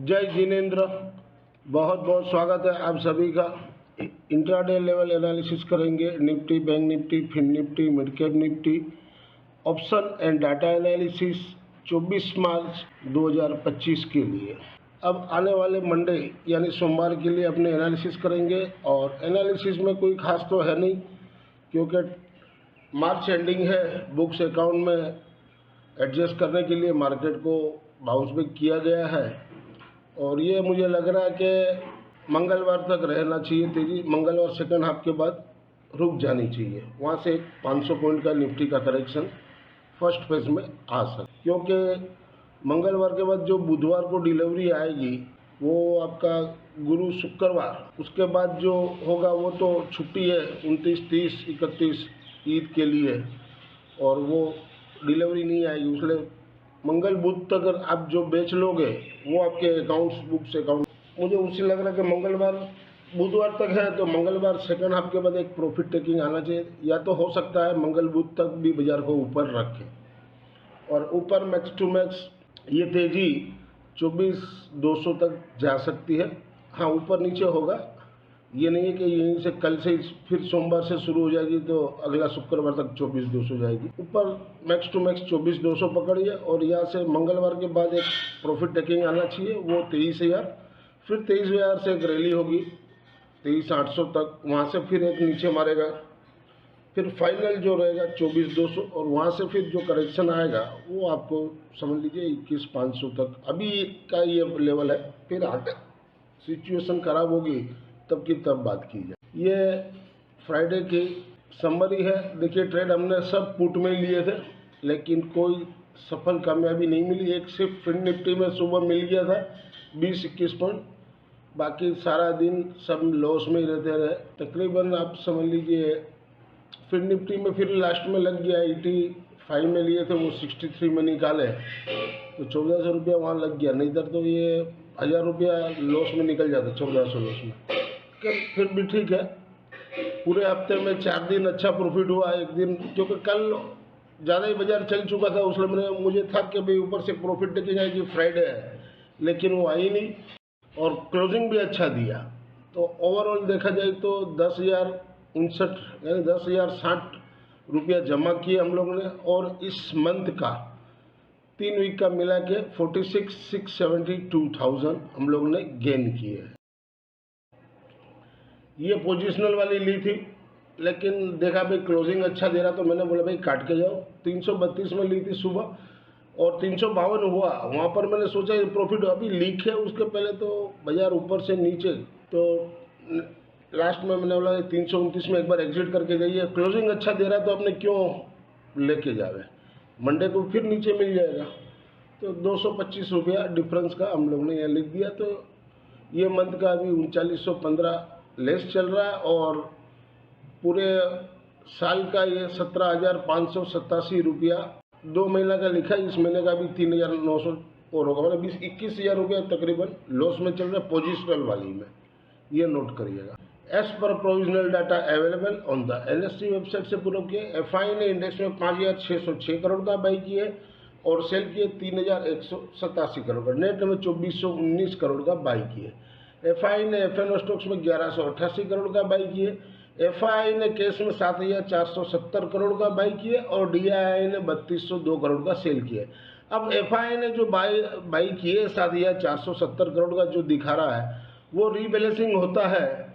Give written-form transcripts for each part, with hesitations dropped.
जय जिनेन्द्र। बहुत बहुत स्वागत है आप सभी का। इंट्राडे लेवल एनालिसिस करेंगे Nifty, bank Nifty, fin Nifty, mid cap Nifty, option and data analysis 24 March 2025 के लिए। अब आने वाले मंडे यानी सोमवार के लिए अपने एनालिसिस करेंगे और एनालिसिस में कोई खास तो है नहीं, क्योंकि मार्च एंडिंग है। बुक्स अकाउंट में एडजस्ट करने के लिए मार्केट को बाउंस बैक किया गया है और ये मुझे लग रहा है कि मंगलवार तक रहना चाहिए तेजी। मंगलवार सेकंड हाफ के बाद रुक जानी चाहिए, वहाँ से 500 पॉइंट का निफ्टी का करेक्शन फर्स्ट फेज में आ सकता, क्योंकि मंगलवार के बाद जो बुधवार को डिलीवरी आएगी वो आपका गुरु शुक्रवार, उसके बाद जो होगा वो तो छुट्टी है 29, 30, 31 ईद के लिए और वो डिलीवरी नहीं आएगी। इसलिए मंगल बुध तक आप जो बेच लोगे वो आपके अकाउंट्स बुक्स अकाउंट, मुझे उससे लग रहा है कि मंगलवार बुधवार तक है तो मंगलवार सेकंड हाफ के बाद एक प्रॉफिट टेकिंग आना चाहिए। या तो हो सकता है मंगल बुध तक भी बाजार को ऊपर रखे और ऊपर मैक्स टू मैक्स ये तेजी 24,200 तक जा सकती है। हाँ, ऊपर नीचे होगा, ये नहीं है कि यहीं से कल से फिर सोमवार से शुरू हो जाएगी तो अगला शुक्रवार तक 24,200 जाएगी। ऊपर मैक्स टू मैक्स 24,200 पकड़िए और यहाँ से मंगलवार के बाद एक प्रॉफिट टेकिंग आना चाहिए, वो 23,000। फिर 23,000 से एक रैली होगी 23,800 तक, वहाँ से फिर एक नीचे मारेगा, फिर फाइनल जो रहेगा 24,200 और वहाँ से फिर जो करेक्शन आएगा वो आपको समझ लीजिए 21,500 तक अभी का ये लेवल है। फिर आगे सिचुएशन खराब होगी तब की तब बात की जाए। ये फ्राइडे की समरी है। देखिए, ट्रेड हमने सब पुट में लिए थे लेकिन कोई सफल कामयाबी नहीं मिली। एक सिर्फ फिन निफ्टी में सुबह मिल गया था 20-21 पॉइंट, बाकी सारा दिन सब लॉस में ही रहते रहे। तकरीबन आप समझ लीजिए फिन निफ्टी में फिर लास्ट में लग गया 85 में लिए थे वो 63 में निकाले तो 1400 रुपया वहाँ लग गया, नहीं तो ये 1000 रुपया लॉस में निकल जाता, 1400 लॉस में। फिर भी ठीक है, पूरे हफ्ते में 4 दिन अच्छा प्रॉफिट हुआ। एक दिन क्योंकि कल ज़्यादा ही बाजार चल चुका था, उसलिए मुझे था कि भाई ऊपर से प्रॉफिट टेकिंग आएगी, फ्राइडे है, लेकिन वो आई नहीं और क्लोजिंग भी अच्छा दिया। तो ओवरऑल देखा जाए तो 10,059 यानी 10,060 रुपया जमा किए हम लोगों ने और इस मंथ का 3 वीक का मिला के 46,672,000 हम लोगों ने गेन किए हैं। ये पोजिशनल वाली ली थी लेकिन देखा भाई क्लोजिंग अच्छा दे रहा तो मैंने बोला भाई काट के जाओ। 332 में ली थी सुबह और 352 हुआ, वहाँ पर मैंने सोचा ये प्रॉफिट अभी लीक है, उसके पहले तो बाजार ऊपर से नीचे, तो लास्ट में मैंने बोला 329 में एक बार एग्जिट करके जाइए, क्लोजिंग अच्छा दे रहा है तो आपने क्यों लेके जावे, मंडे को फिर नीचे मिल जाएगा। तो 225 रुपया डिफरेंस का हम लोग ने यहाँ लिख दिया। तो ये मंथ का अभी 3915 लेस चल रहा है और पूरे साल का ये 17,587 रुपया 2 महीना का लिखा है। इस महीने का भी 3,900 और होगा, मतलब 21,000 रुपया तकरीबन लॉस में चल रहा है पोजिशनल वाली में, ये नोट करिएगा। एज पर provisional data available on the NSE website से प्रूव किए। FI ने इंडेक्स में 5,606 करोड़ का बाई किए और सेल किए 3,187 करोड़ का, नेट में 2,419 करोड़ का बाई किए। FI ने FNO स्टॉक्स में 1,188 करोड़ का बाई किए। FI ने कैश में 7,470 करोड़ का बाई किए और DII ने 3,202 करोड़ का सेल किए। अब FI ने जो बाई किए 7,470 करोड़ का जो दिखा रहा है वो रीबैलेंसिंग होता है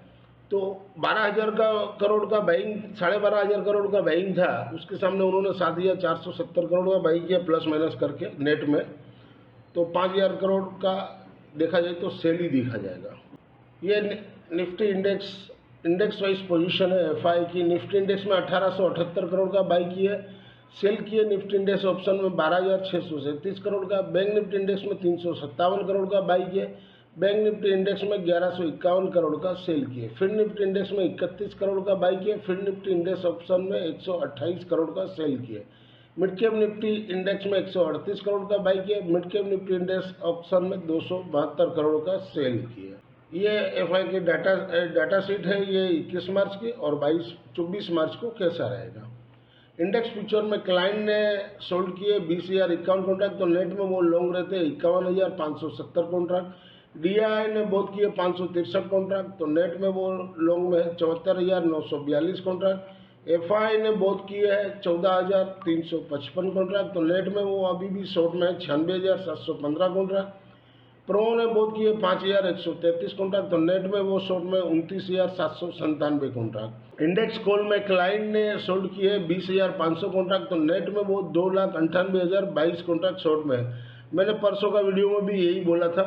तो 12,000 करोड़ का बाइंग, 12,500 करोड़ का बाइंग था, उसके सामने उन्होंने 7,470 करोड़ का बाई किया प्लस माइनस करके नेट में, तो 5,000 करोड़ का देखा जाए तो सेल ही देखा जाएगा। ये निफ्टी इंडेक्स वाइज पोजीशन है FI की। निफ्टी इंडेक्स में 1,878 करोड़ का बाई किया, सेल किए निफ्टी इंडेक्स ऑप्शन में 12,637 करोड़ का। बैंक निफ्टी इंडेक्स में 357 करोड़ का बाई किया, बैंक निफ्टी इंडेक्स में 1,151 करोड़ का सेल किए। फिर निफ्टी इंडेक्स में 31 करोड़ का बाई किए, फिर निफ्टी इंडेक्स ऑप्शन में 128 करोड़ का सेल किए। मिड कैप निफ्टी इंडेक्स में 138 करोड़ का बाई किया, mid cap Nifty index option में 272 करोड़ का सेल किया। ये FI की डाटा शीट है, ये 21 मार्च की और 24 मार्च को कैसा रहेगा। इंडेक्स फ्यूचर में क्लाइंट ने सोल्ड किए 20,051 कॉन्ट्रैक्ट, तो नेट में वो लॉन्ग रहते 51,570 कॉन्ट्रैक्ट। DI ने बहुत किए 563 कॉन्ट्रैक्ट, तो नेट में वो लॉन्ग में है 74,942 कॉन्ट्रैक्ट। FI ने बहुत किए हैं 14,355 कॉन्ट्रैक्ट, तो नेट में वो अभी भी शॉर्ट में है 96,715 कॉन्ट्रैक्ट। प्रो ने बहुत किए 5,133 कॉन्ट्रैक्ट, तो नेट में वो शॉर्ट में 29,797 कॉन्ट्रैक्ट। इंडेक्स कॉल में क्लाइंट ने शॉर्ट किए 20,500 कॉन्ट्रैक्ट, तो नेट में वो 2,98,022 कॉन्ट्रैक्ट शॉर्ट में है। मैंने परसों का वीडियो में भी यही बोला था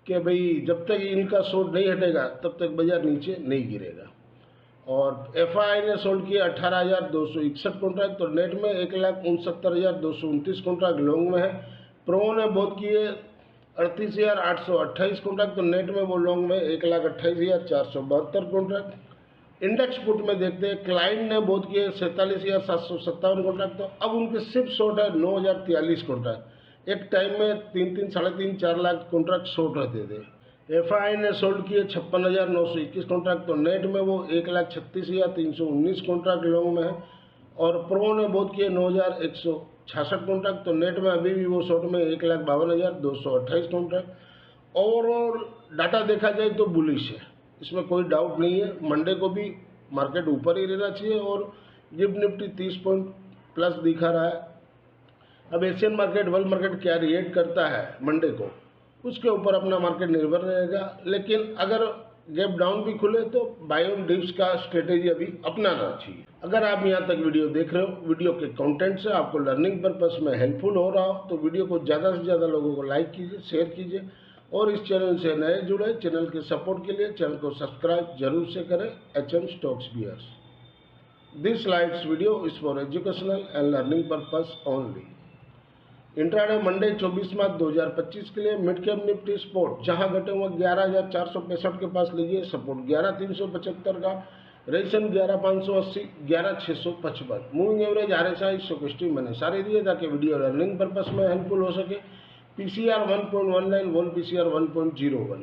कि भाई जब तक इनका शॉर्ट नहीं हटेगा तब तक बाजार नीचे नहीं गिरेगा। और FI ने सोल्ड किया 18,261 कॉन्ट्रैक्ट, तो नेट में 1,69,229 कॉन्ट्रैक्ट लॉन्ग में है। प्रो ने बहुत किए 38,828 कॉन्ट्रैक्ट, तो नेट में वो लॉन्ग में 1,28,472 कॉन्ट्रैक्ट। इंडेक्स पुट में देखते हैं, क्लाइंट ने बहुत किए 47,757 कॉन्ट्रैक्ट, तो अब उनके सिर्फ शॉर्ट है 9,043 कॉन्ट्रैक्ट। एक टाइम में 3-3, 3.5, 4 लाख कॉन्ट्रैक्ट शॉर्ट रहते थे। FI ने सोल्ड किए 56,921 कॉन्ट्रैक्ट, तो नेट में वो 1,36,319 कॉन्ट्रैक्ट लॉन्ग में है। और प्रो ने बहुत किए 9,166 कॉन्ट्रैक्ट, तो नेट में अभी भी वो शॉर्ट में 1,52,228 कॉन्ट्रैक्ट। ओवरऑल डाटा देखा जाए तो बुलिश है, इसमें कोई डाउट नहीं है। मंडे को भी मार्केट ऊपर ही रहना चाहिए और गिफ्ट निफ्टी 30 पॉइंट प्लस दिखा रहा है। अब एशियन मार्केट, वर्ल्ड मार्केट क्या रिएक्ट करता है मंडे को, उसके ऊपर अपना मार्केट निर्भर रहेगा। लेकिन अगर गैप डाउन भी खुले तो बाय ऑन डिप्स का स्ट्रेटेजी अभी अपनाना चाहिए। अगर आप यहाँ तक वीडियो देख रहे हो, वीडियो के कंटेंट से आपको लर्निंग पर्पस में हेल्पफुल हो रहा हो, तो वीडियो को ज़्यादा से ज़्यादा लोगों को लाइक कीजिए, शेयर कीजिए। और इस चैनल से नए जुड़े, चैनल के सपोर्ट के लिए चैनल को सब्सक्राइब जरूर से करें। HM stocks bears, this slides video is for educational and learning purpose only. Intraday Monday 24 March 2025 के लिए मिड कैप निफ्टी स्पोर्ट जहां घटे हुए 11,465 के पास लीजिए सपोर्ट 11,375 का, ration 11,580, 11,655। Moving average RSI stochastic मैंने सारे दिए ताकि वीडियो लर्निंग पर्पस में हेल्पफुल हो सके। PCR 1.19, वोल PCR 1.01।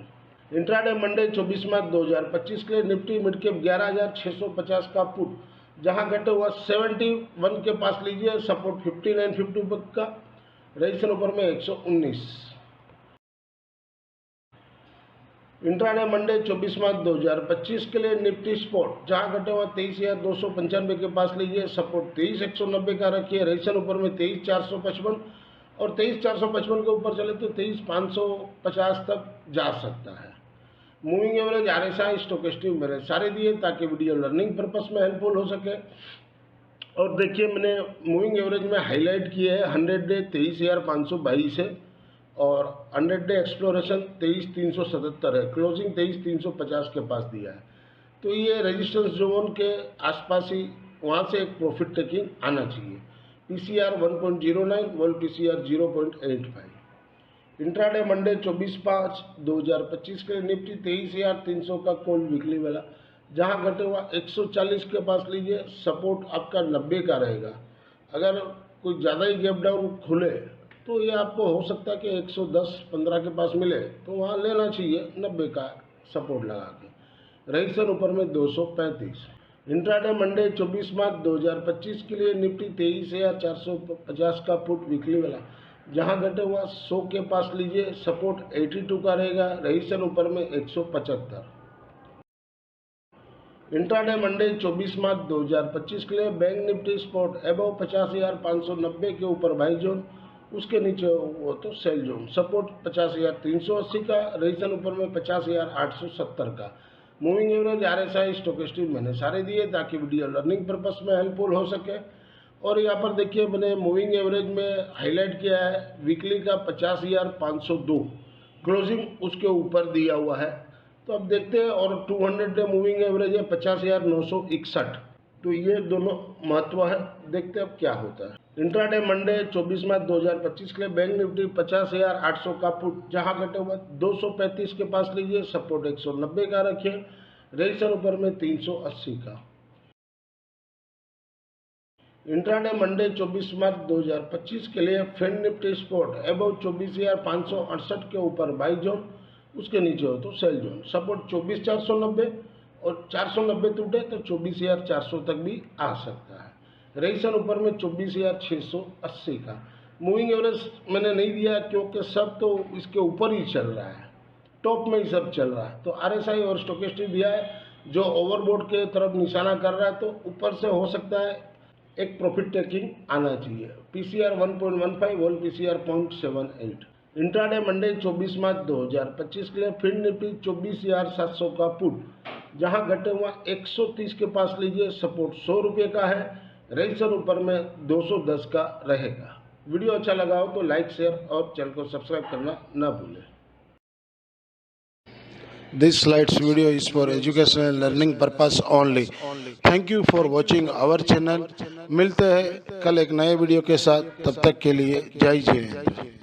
इंट्राडे मंडे 24 मार्च 2025 के लिए निफ्टी मिड कैप 11,650 का पुट जहां घटे हुआ 71 के पास लीजिए सपोर्ट 59.50 का, रजिस्ट्रेशन ऊपर में 119। इंट्राडे मंडे 24 मार्च 2025 के लिए निफ्टी स्पोर्ट जहां घटे हुआ 23,295 के पास लीजिए सपोर्ट 23,190 का रखिए, रजिस्ट्रेशन ऊपर में 23,455 और 23,455 के ऊपर चले तो 23,550 तक जा सकता है। मूविंग एवरेज RSI स्टोकेस्टिक मैंने सारे दिए ताकि वीडियो लर्निंग पर्पस में हेल्पफुल हो सके। और देखिए मैंने मूविंग एवरेज में हाईलाइट किए है 100 डे 23,522 है और 100 डे एक्सप्लोरेशन 23,377 है, क्लोजिंग 23,350 के पास दिया है। तो ये रेजिस्टेंस जोन के आसपास ही वहाँ से एक प्रॉफिट टेकिंग आना चाहिए। PCR 1.09, वोल PCR 0.85। इंट्राडे मंडे 24/5/2025 के लिए निफ्टी 23,300 का कॉल वीकली वाला जहां घटे हुआ 140 के पास लीजिए सपोर्ट आपका 90 का रहेगा। अगर कोई ज़्यादा ही गैप डाउन खुले तो ये आपको हो सकता है कि 110-15 के पास मिले, तो वहाँ लेना चाहिए 90 का सपोर्ट लगा के। रजिस्ट्रेशन ऊपर में 235। इंट्राडे मंडे 24 मार्च 2025 के लिए निफ्टी 23,450 का पुट वीकली वाला जहां घटे हुआ 100 के पास लीजिए सपोर्ट 82 का रहेगा, रजिस्ट्रेशन ऊपर में 175। इंट्राडे मंडे 24 मार्च 2025 के लिए बैंक निफ्टी स्पॉट एबव 50,590 के ऊपर बाई जोन, उसके नीचे वो तो सेल जोन, सपोर्ट 50,380 का, रजिस्ट्रेशन ऊपर में 50,870 का। मूविंग एवरेज RSI स्टोकेस्टिक मैंने सारे दिए ताकि वीडियो लर्निंग पर्पस में हेल्पफुल हो सके। और यहाँ पर देखिए मैंने मूविंग एवरेज में हाईलाइट किया है वीकली का 50,502, क्लोजिंग उसके ऊपर दिया हुआ है। तो अब देखते हैं। और 200 डे मूविंग एवरेज है 50,961, तो ये दोनों महत्व है। देखते हैं अब क्या होता है। इंट्राडे मंडे 24 मार्च 2025 के लिए बैंक निफ्टी 50,800 का पुट जहां घटे हुआ 235 के पास लीजिए सपोर्ट 190 का रखिए, रजिस्ट्रेशन ऊपर में 380 का। इंट्राडे मंडे 24 मार्च 2025 के लिए फिन निफ्टी स्पॉट एबव 24,568 के ऊपर बाई जोन, उसके नीचे हो तो सेल जोन, सपोर्ट 24,490 और 490 टूटे तो 24,400 तक भी आ सकता है। रजिस्ट्रेशन ऊपर में 24,680 का। मूविंग एवरेज मैंने नहीं दिया क्योंकि सब तो इसके ऊपर ही चल रहा है, टॉप में ही सब चल रहा है। तो RSI और स्टोकेस्टिक दिया है, जो ओवरबोट के तरफ निशाना कर रहा है, तो ऊपर से हो सकता है एक प्रॉफिट टेकिंग आना चाहिए। PCR 1.15, वोल PCR 0.78। इंट्राडे मंडे 24 मार्च 2025 के लिए फिन निफ्टी 24,700 का पुट, जहां घटे हुआ 130 के पास लीजिए, सपोर्ट 100 रुपये का है, रेजिस्टेंस ऊपर में 210 का रहेगा। वीडियो अच्छा लगा हो तो लाइक, शेयर और चैनल को सब्सक्राइब करना ना भूलें। This slides video is for educational and learning purpose only. Thank you for watching our channel. मिलते हैं कल एक नए वीडियो के साथ, तब तक के लिए जय हिंद।